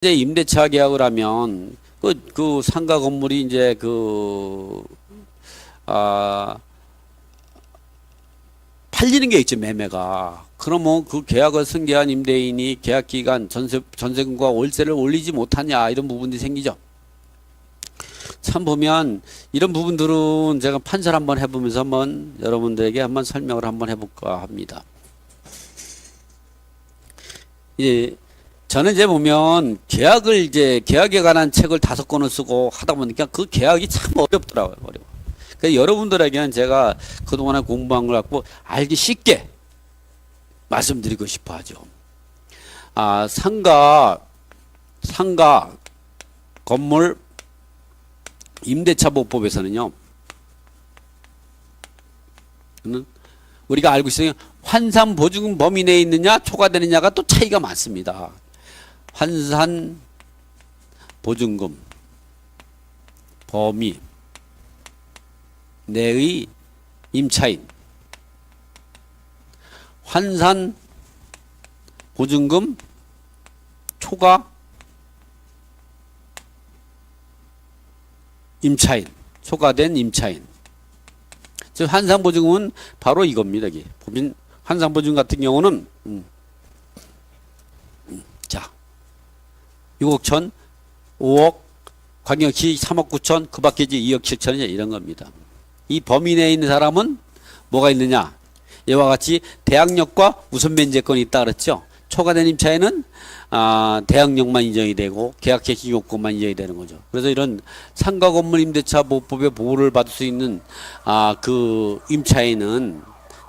이제 임대차 계약을 하면 그 상가 건물이 이제 팔리는 게 있죠, 매매가. 그러면 그 계약을 승계한 임대인이 계약 기간 전세금과 월세를 올리지 못하냐, 이런 부분들이 생기죠. 참 보면 이런 부분들은 제가 판사를 한번 해보면서 한번 여러분들에게 한번 설명을 한번 해볼까 합니다. 저는 이제 보면 계약에 관한 책을 5권을 쓰고 하다 보니까 그 계약이 참 어렵더라고요. 어려워. 그래서 여러분들에게는 제가 그동안에 공부한 걸 갖고 알기 쉽게 말씀드리고 싶어 하죠. 상가 건물 임대차 보호법에서는요, 우리가 알고 있어요. 환산 보증금 범위 내에 있느냐 초과되느냐가 또 차이가 많습니다. 환산 보증금 범위 내의 임차인, 환산 보증금 초과 임차인, 초과된 임차인. 즉 환산 보증금은 바로 이겁니다. 이게 보면 환산 보증금 같은 경우는 6억 1천, 5억, 광역시 3억 9천, 그 밖에 이제 2억 7천이 이런 겁니다. 이 범위 내에 있는 사람은 뭐가 있느냐? 이와 같이 대항력과 우선 면제권이 있다 그랬죠. 초과된 임차에는 대항력만 인정이 되고 계약 개시 요건만 인정이 되는 거죠. 그래서 이런 상가 건물 임대차 보호법의 보호를 받을 수 있는 그 임차인은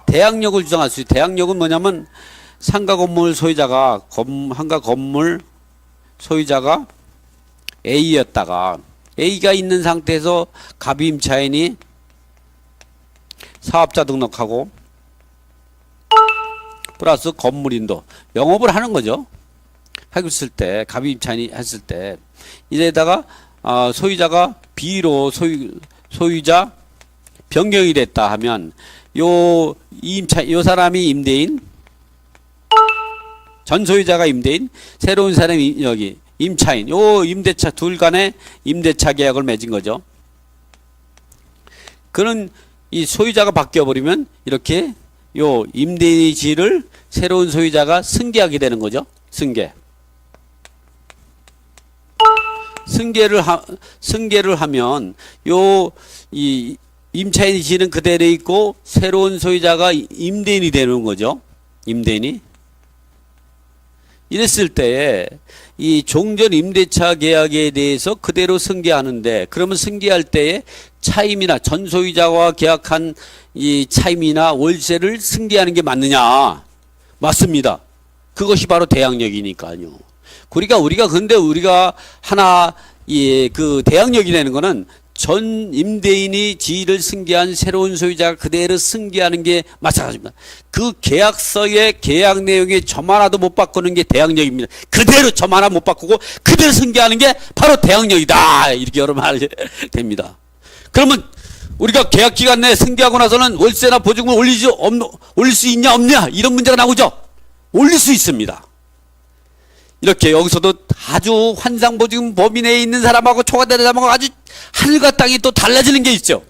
대항력을 주장할 수 있어요. 대항력은 뭐냐면 상가 건물 소유자가 한가 건물 소유자가 A였다가 A가 있는 상태에서 갑이 임차인이 사업자 등록하고 플러스 건물인도 영업을 하는 거죠. 했을 때 갑이 임차인이 했을 때 이래다가 소유자가 B로 소유자 변경이 됐다 하면 요 사람이 임대인, 전 소유자가 임대인, 새로운 사람이 여기 임차인, 요 임대차 둘 간의 임대차 계약을 맺은 거죠. 그런 이 소유자가 바뀌어 버리면 이렇게 요 임대인의 지위를 새로운 소유자가 승계하게 되는 거죠. 승계를 하면 이 임차인의 지위는 그대로 있고 새로운 소유자가 임대인이 되는 거죠. 임대인이. 이랬을 때 이 종전 임대차 계약에 대해서 그대로 승계하는데, 그러면 승계할 때에 차임이나 전 소유자와 계약한 이 차임이나 월세를 승계하는 게 맞느냐? 맞습니다. 그것이 바로 대항력이니까요. 근데 우리가 하나 그 대항력이 되는 거는 전 임대인이 지위를 승계한 새로운 소유자가 그대로 승계하는 게 마찬가지입니다. 그 계약서의 계약 내용에 점 하나도 못 바꾸는 게 대항력입니다. 그대로 점 하나 못 바꾸고 그대로 승계하는 게 바로 대항력이다. 이렇게 여러분 알게 됩니다. 그러면 우리가 계약 기간 내에 승계하고 나서는 월세나 보증금을 올릴 수 있냐 없냐 이런 문제가 나오죠. 올릴 수 있습니다. 이렇게 여기서도 아주 환상보증금 범위 내에 있는 사람하고 초과되는 사람하고 아주 하늘과 땅이 또 달라지는 게 있죠.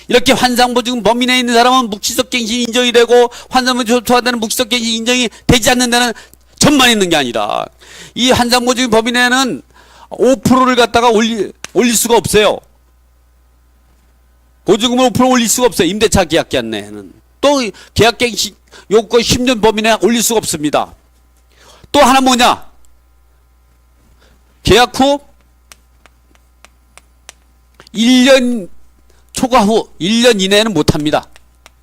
이렇게 환상보증금 범위 내에 있는 사람은 묵시적갱신 인정이 되고 환상보증금 초과되는 묵시적갱신 인정이 되지 않는 데는 전만 있는 게 아니라 이 환상보증금 범위 내에는 5%를 갖다가 올릴 수가 없어요. 보증금을 5% 올릴 수가 없어요. 임대차 계약기간 내에는. 또 계약갱신 요건 10년 범위 내에 올릴 수가 없습니다. 또 하나 뭐냐? 계약 후 1년 초과 후 1년 이내에는 못합니다.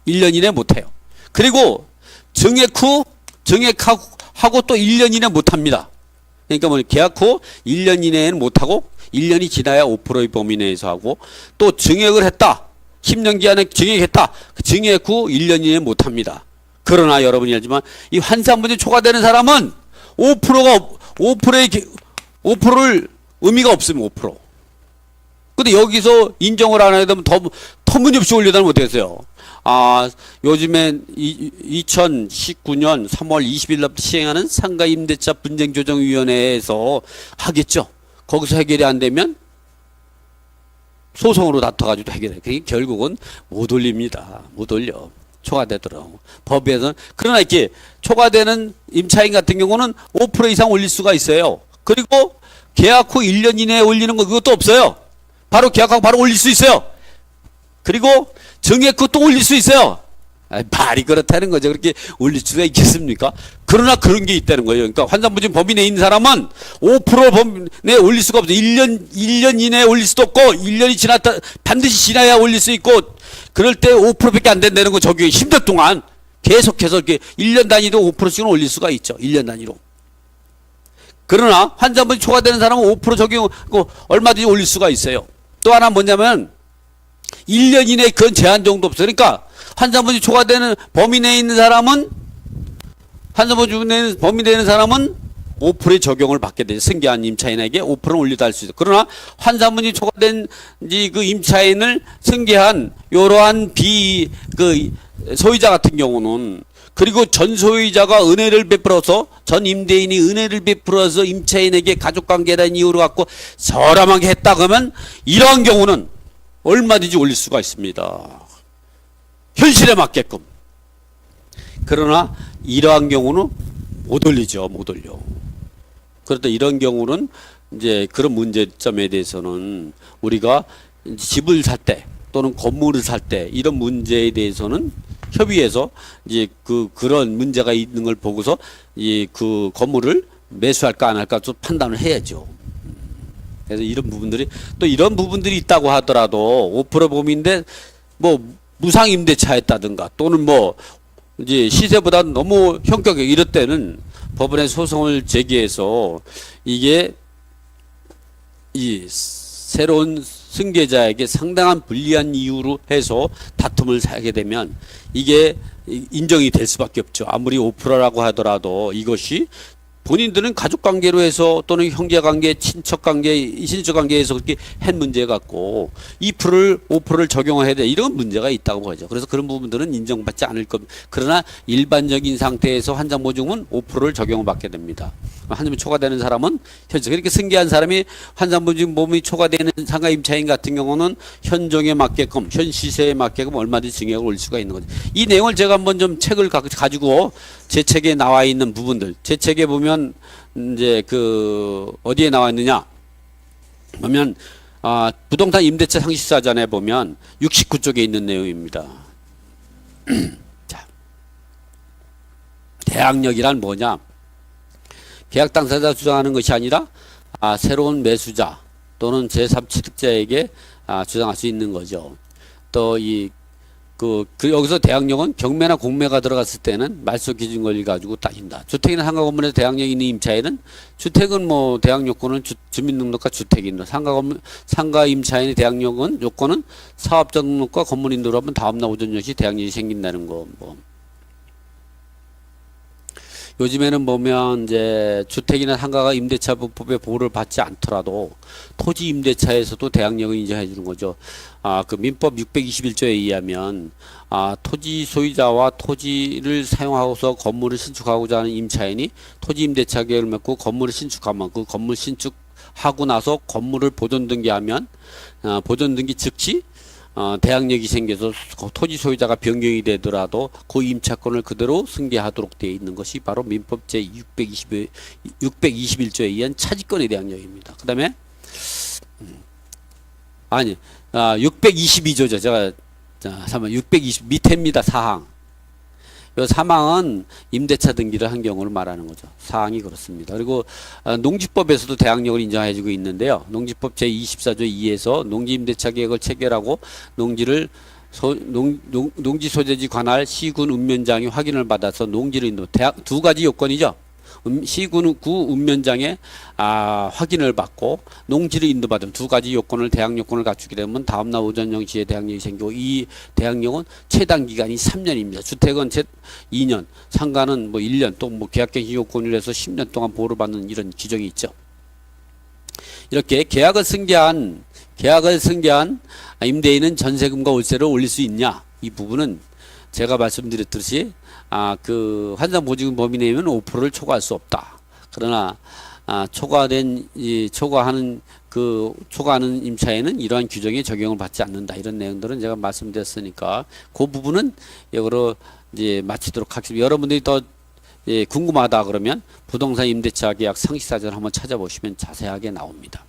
1년 이내 못해요. 그리고 증액하고 또 1년 이내 못합니다. 그러니까 뭐 계약 후 1년 이내에는 못하고 1년이 지나야 5%의 범위 내에서 하고, 또 증액을 했다. 10년 기한에 증액했다. 증액 후 1년 이내 못합니다. 그러나 여러분이 알지만 이 환산분이 초과되는 사람은 5%를 의미가 없으면 5%. 근데 여기서 인정을 안 하게 되면 터무니없이 올려다면 어떻겠어요? 요즘에 2019년 3월 20일부터 시행하는 상가임대차 분쟁조정위원회에서 하겠죠. 거기서 해결이 안 되면 소송으로 다퉈가지고 해결해. 그게 결국은 못 올립니다. 못 올려. 초과되더라고. 법에서는. 그러나 이렇게 초과되는 임차인 같은 경우는 5% 이상 올릴 수가 있어요. 그리고 계약 후 1년 이내에 올리는 거 그것도 없어요. 바로 계약하고 바로 올릴 수 있어요. 그리고 정액 후 또 올릴 수 있어요. 말이 그렇다는 거죠. 그렇게 올릴 수가 있겠습니까? 그러나 그런 게 있다는 거예요. 그러니까 환산부진 범위 내에 있는 사람은 5% 범위 내에 올릴 수가 없어요. 1년 이내에 올릴 수도 없고 1년이 지났다 반드시 지나야 올릴 수 있고 그럴 때 5%밖에 안 된다는 거 적용이 10년 동안 계속해서 이렇게 1년 단위로 5%씩은 올릴 수가 있죠. 1년 단위로. 그러나 환산분이 초과되는 사람은 5% 적용 얼마든지 올릴 수가 있어요. 또 하나 뭐냐면 1년 이내에 그건 제한 정도 없어요. 그러니까 환산분이 초과되는 범위 내에 있는 사람은 환산분이 범위 내에 있는 사람은 5%의 적용을 받게 되죠. 승계한 임차인에게 5%는 올리다 할 수 있어요. 그러나 환산분이 초과된 그 임차인을 승계한 이러한 소유자 같은 경우는 그리고 전 소유자가 은혜를 베풀어서 전 임대인이 은혜를 베풀어서 임차인에게 가족관계라는 이유로 갖고 저렴하게 했다 그러면 이러한 경우는 얼마든지 올릴 수가 있습니다. 현실에 맞게끔. 그러나 이러한 경우는 못 올리죠. 못 올려. 그런데 이런 경우는 이제 그런 문제점에 대해서는 우리가 집을 살 때 또는 건물을 살 때 이런 문제에 대해서는 협의해서 이제 그런 문제가 있는 걸 보고서 그 건물을 매수할까 안 할까 좀 판단을 해야죠. 그래서 이런 부분들이 있다고 하더라도 5% 범위인데 뭐 무상 임대차 했다든가 또는 뭐 이제 시세보다 너무 현격하게 이럴 때는 법원에 소송을 제기해서 이게 이 새로운 승계자에게 상당한 불리한 이유로 해서 다툼을 하게 되면 이게 인정이 될 수밖에 없죠. 아무리 5%라고 하더라도 이것이 본인들은 가족관계로 해서 또는 형제관계, 친척관계, 신축관계에서 그렇게 한 문제 같고 5%를 적용해야 돼. 이런 문제가 있다고 보죠. 그래서 그런 부분들은 인정받지 않을 겁니다. 그러나 일반적인 상태에서 환산보증은 5%를 적용을 받게 됩니다. 환산이 초과되는 사람은 현재 그렇게 승계한 사람이 환산보증 보험이 초과되는 상가임차인 같은 경우는 현종에 맞게끔 현 시세에 맞게끔 얼마든지 증액을 올릴 수가 있는 거죠. 이 내용을 제가 한번 좀 책을 가지고 제 책에 나와 있는 부분들 제 책에 보면 이제 어디에 나와 있느냐 보면 부동산 임대차 상식사전에 보면 69쪽에 있는 내용입니다. 자, 대항력이란 뭐냐? 계약 당사자가 주장하는 것이 아니라 새로운 매수자 또는 제3취득자에게 주장할 수 있는 거죠. 또 여기서 대항력은 경매나 공매가 들어갔을 때는 말소 기준 권리를 가지고 따진다. 주택이나 상가 건물에서 대항력이 있는 임차인은 주택은 뭐 대항 요건은 주민등록과 주택인도 상가 임차인의 대항력은 요건은 사업자 등록과 건물 인도로 하면 다음날 오전 10시 대항력이 생긴다는 거. 요즘에는 보면 이제 주택이나 상가가 임대차 법의 보호를 받지 않더라도 토지 임대차에서도 대항력을 인정해 주는 거죠. 그 민법 621조에 의하면 토지 소유자와 토지를 사용하고서 건물을 신축하고자 하는 임차인이 토지 임대차 계약을 맺고 건물을 신축하면 그 건물 신축하고 나서 건물을 보존 등기하면 보존 등기 즉시 대항력이 생겨서 토지 소유자가 변경이 되더라도 그 임차권을 그대로 승계하도록 되어 있는 것이 바로 민법 제 621조에 의한 차지권의 대항력입니다. 그 다음에 622조죠. 제가 620 밑에입니다. 사항. 이 사망은 임대차 등기를 한 경우를 말하는 거죠. 사항이 그렇습니다. 그리고 농지법에서도 대항력을 인정해주고 있는데요. 농지법 제24조 2에서 농지임대차 계획을 체결하고 농지 소재지 관할 시군 운면장이 확인을 받아서 농지를 인도 두 가지 요건이죠. 시군구 운면장에 확인을 받고 농지를 인도받은 두 가지 요건을 대항 요건을 갖추게 되면 다음날 오전 0시에 대항력이 생기고 이 대항력은 최단 기간이 3년입니다. 주택은 2년, 상가는 뭐 1년 또 뭐 계약갱신 요건을 해서 10년 동안 보호를 받는 이런 규정이 있죠. 이렇게 계약을 승계한 임대인은 전세금과 월세를 올릴 수 있냐? 이 부분은 제가 말씀드렸듯이 그 환상 보증금 범위 내면 5%를 초과할 수 없다. 그러나 초과하는 임차에는 이러한 규정에 적용을 받지 않는다. 이런 내용들은 제가 말씀드렸으니까 그 부분은 이거로 이제 마치도록 하겠습니다. 여러분들이 더 궁금하다 그러면 부동산 임대차 계약 상식사전 한번 찾아보시면 자세하게 나옵니다.